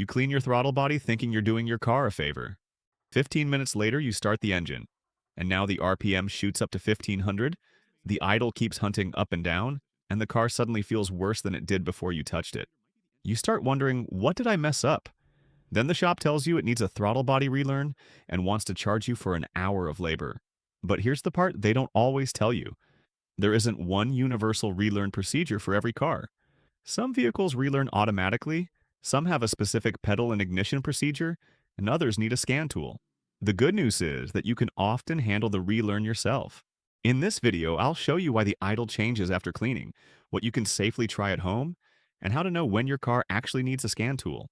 You clean your throttle body thinking you're doing your car a favor. 15 minutes later, you start the engine, and now the RPM shoots up to 1500, the idle keeps hunting up and down, and the car suddenly feels worse than it did before you touched it. You start wondering, what did I mess up? Then the shop tells you it needs a throttle body relearn and wants to charge you for an hour of labor. But here's the part they don't always tell you. There isn't one universal relearn procedure for every car. Some vehicles relearn automatically, some have a specific pedal and ignition procedure, and others need a scan tool. The good news is that you can often handle the relearn yourself. In this video, I'll show you why the idle changes after cleaning, what you can safely try at home, and how to know when your car actually needs a scan tool.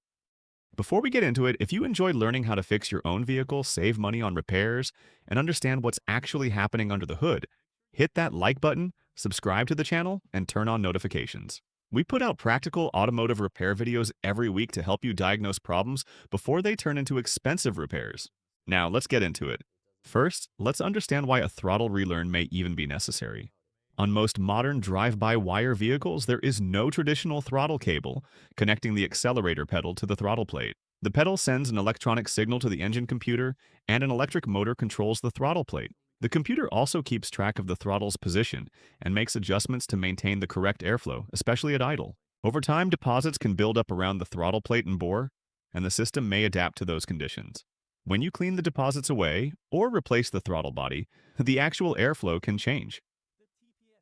Before we get into it, if you enjoyed learning how to fix your own vehicle, save money on repairs, and understand what's actually happening under the hood, hit that like button, subscribe to the channel, and turn on notifications. We put out practical automotive repair videos every week to help you diagnose problems before they turn into expensive repairs. Now, let's get into it. First, let's understand why a throttle relearn may even be necessary. On most modern drive-by-wire vehicles, there is no traditional throttle cable connecting the accelerator pedal to the throttle plate. The pedal sends an electronic signal to the engine computer, and an electric motor controls the throttle plate. The computer also keeps track of the throttle's position and makes adjustments to maintain the correct airflow, especially at idle. Over time, deposits can build up around the throttle plate and bore, and the system may adapt to those conditions. When you clean the deposits away or replace the throttle body, the actual airflow can change.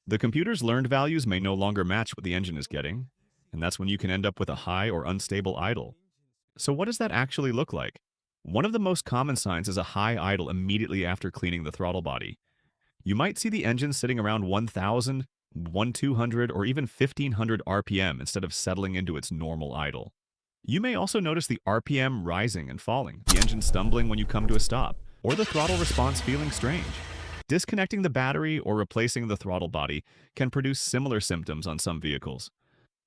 The computer's learned values may no longer match what the engine is getting, and that's when you can end up with a high or unstable idle. So what does that actually look like? One of the most common signs is a high idle immediately after cleaning the throttle body. You might see the engine sitting around 1000, 1200, or even 1500 RPM instead of settling into its normal idle. You may also notice the RPM rising and falling, the engine stumbling when you come to a stop, or the throttle response feeling strange. Disconnecting the battery or replacing the throttle body can produce similar symptoms on some vehicles.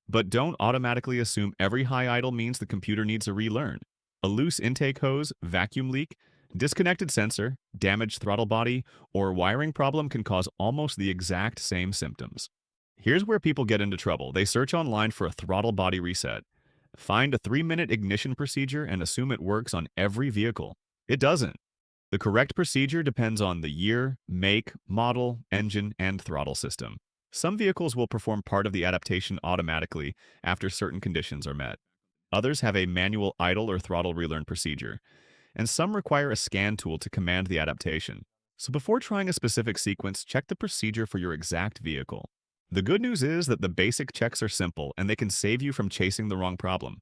But don't automatically assume every high idle means the computer needs a relearn. A loose intake hose, vacuum leak, disconnected sensor, damaged throttle body, or wiring problem can cause almost the exact same symptoms. Here's where people get into trouble. They search online for a throttle body reset. Find a 3-minute ignition procedure and assume it works on every vehicle. It doesn't. The correct procedure depends on the year, make, model, engine, and throttle system. Some vehicles will perform part of the adaptation automatically after certain conditions are met. Others have a manual idle or throttle relearn procedure, and some require a scan tool to command the adaptation. So before trying a specific sequence, check the procedure for your exact vehicle. The good news is that the basic checks are simple and they can save you from chasing the wrong problem.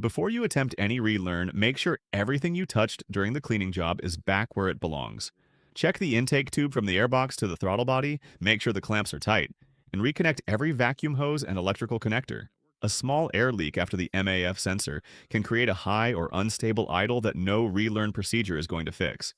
Before you attempt any relearn, make sure everything you touched during the cleaning job is back where it belongs. Check the intake tube from the airbox to the throttle body, make sure the clamps are tight, and reconnect every vacuum hose and electrical connector. A small air leak after the MAF sensor can create a high or unstable idle that no relearn procedure is going to fix.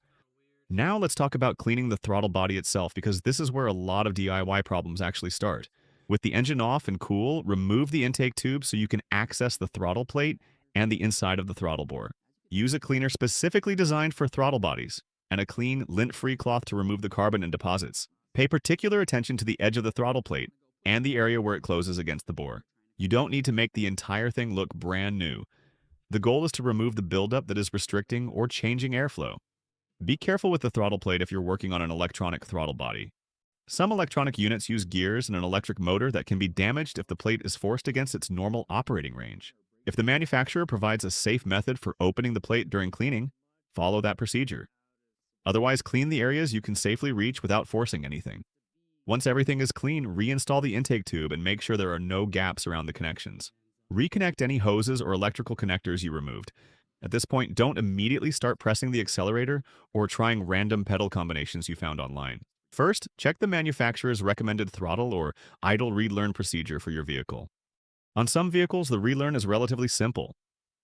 Now let's talk about cleaning the throttle body itself, because this is where a lot of DIY problems actually start. With the engine off and cool, remove the intake tube so you can access the throttle plate and the inside of the throttle bore. Use a cleaner specifically designed for throttle bodies, and a clean, lint-free cloth to remove the carbon and deposits. Pay particular attention to the edge of the throttle plate and the area where it closes against the bore. You don't need to make the entire thing look brand new. The goal is to remove the buildup that is restricting or changing airflow. Be careful with the throttle plate if you're working on an electronic throttle body. Some electronic units use gears and an electric motor that can be damaged if the plate is forced against its normal operating range. If the manufacturer provides a safe method for opening the plate during cleaning, follow that procedure. Otherwise, clean the areas you can safely reach without forcing anything. Once everything is clean, reinstall the intake tube and make sure there are no gaps around the connections. Reconnect any hoses or electrical connectors you removed. At this point, don't immediately start pressing the accelerator or trying random pedal combinations you found online. First, check the manufacturer's recommended throttle or idle relearn procedure for your vehicle. On some vehicles, the relearn is relatively simple.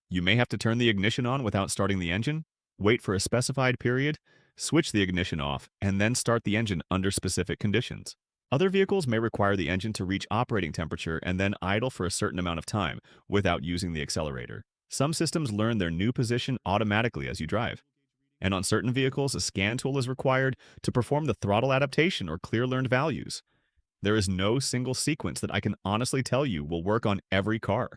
You may have to turn the ignition on without starting the engine, wait for a specified period, switch the ignition off, and then start the engine under specific conditions. Other vehicles may require the engine to reach operating temperature and then idle for a certain amount of time without using the accelerator. Some systems learn their new position automatically as you drive. And on certain vehicles, a scan tool is required to perform the throttle adaptation or clear learned values. There is no single sequence that I can honestly tell you will work on every car.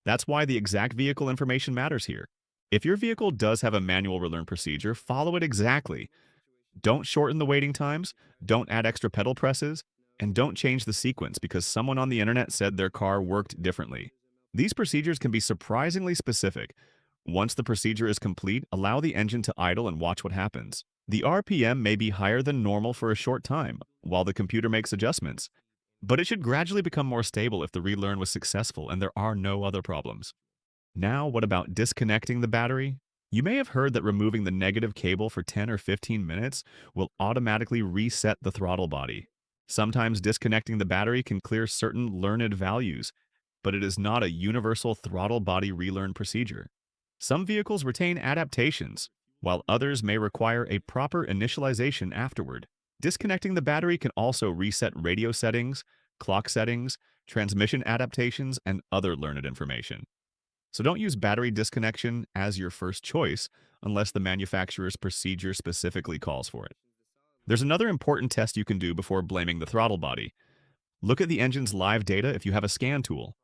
That's why the exact vehicle information matters here. If your vehicle does have a manual relearn procedure, follow it exactly. Don't shorten the waiting times, don't add extra pedal presses, and don't change the sequence because someone on the internet said their car worked differently. These procedures can be surprisingly specific. Once the procedure is complete, allow the engine to idle and watch what happens. The RPM may be higher than normal for a short time, while the computer makes adjustments, but it should gradually become more stable if the relearn was successful and there are no other problems. Now, what about disconnecting the battery? You may have heard that removing the negative cable for 10 or 15 minutes will automatically reset the throttle body. Sometimes disconnecting the battery can clear certain learned values, but it is not a universal throttle body relearn procedure. Some vehicles retain adaptations, while others may require a proper initialization afterward. Disconnecting the battery can also reset radio settings, clock settings, transmission adaptations, and other learned information. So don't use battery disconnection as your first choice unless the manufacturer's procedure specifically calls for it. There's another important test you can do before blaming the throttle body. Look at the engine's live data if you have a scan tool.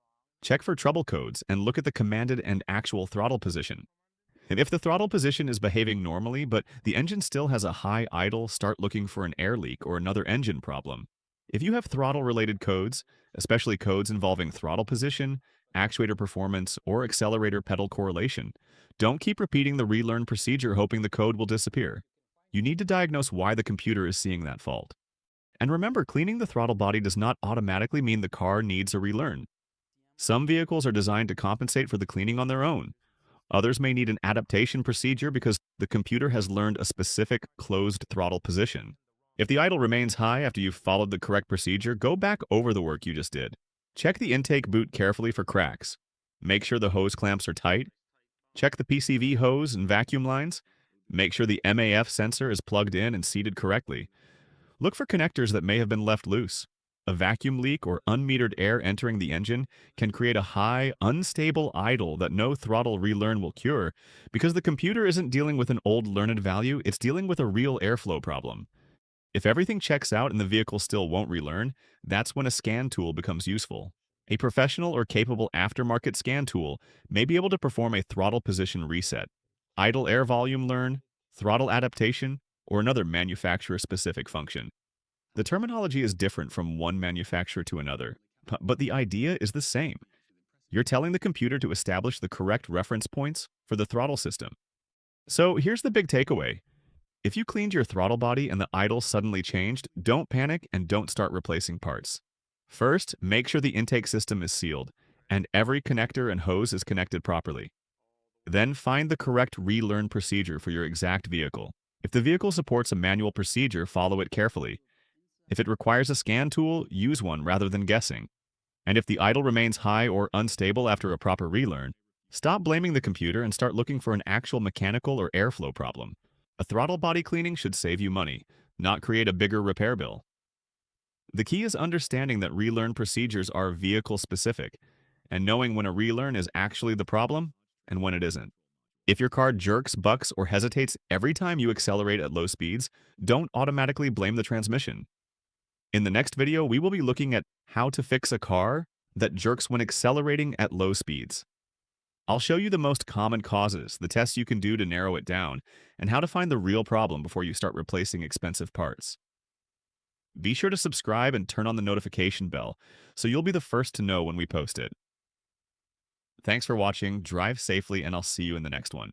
Check for trouble codes and look at the commanded and actual throttle position. And if the throttle position is behaving normally, but the engine still has a high idle, start looking for an air leak or another engine problem. If you have throttle-related codes, especially codes involving throttle position, actuator performance, or accelerator pedal correlation, don't keep repeating the relearn procedure hoping the code will disappear. You need to diagnose why the computer is seeing that fault. And remember, cleaning the throttle body does not automatically mean the car needs a relearn. Some vehicles are designed to compensate for the cleaning on their own. Others may need an adaptation procedure because the computer has learned a specific closed throttle position. If the idle remains high after you've followed the correct procedure, go back over the work you just did. Check the intake boot carefully for cracks. Make sure the hose clamps are tight. Check the PCV hose and vacuum lines. Make sure the MAF sensor is plugged in and seated correctly. Look for connectors that may have been left loose. A vacuum leak or unmetered air entering the engine can create a high, unstable idle that no throttle relearn will cure because the computer isn't dealing with an old learned value, it's dealing with a real airflow problem. If everything checks out and the vehicle still won't relearn, that's when a scan tool becomes useful. A professional or capable aftermarket scan tool may be able to perform a throttle position reset, idle air volume learn, throttle adaptation, or another manufacturer-specific function. The terminology is different from one manufacturer to another, but the idea is the same. You're telling the computer to establish the correct reference points for the throttle system. So here's the big takeaway. If you cleaned your throttle body and the idle suddenly changed, don't panic and don't start replacing parts. First, make sure the intake system is sealed and every connector and hose is connected properly. Then find the correct relearn procedure for your exact vehicle. If the vehicle supports a manual procedure, follow it carefully. If it requires a scan tool, use one rather than guessing. And if the idle remains high or unstable after a proper relearn, stop blaming the computer and start looking for an actual mechanical or airflow problem. A throttle body cleaning should save you money, not create a bigger repair bill. The key is understanding that relearn procedures are vehicle-specific, and knowing when a relearn is actually the problem and when it isn't. If your car jerks, bucks, or hesitates every time you accelerate at low speeds, don't automatically blame the transmission. In the next video, we will be looking at how to fix a car that jerks when accelerating at low speeds. I'll show you the most common causes, the tests you can do to narrow it down, and how to find the real problem before you start replacing expensive parts. Be sure to subscribe and turn on the notification bell so you'll be the first to know when we post it. Thanks for watching, drive safely, and I'll see you in the next one.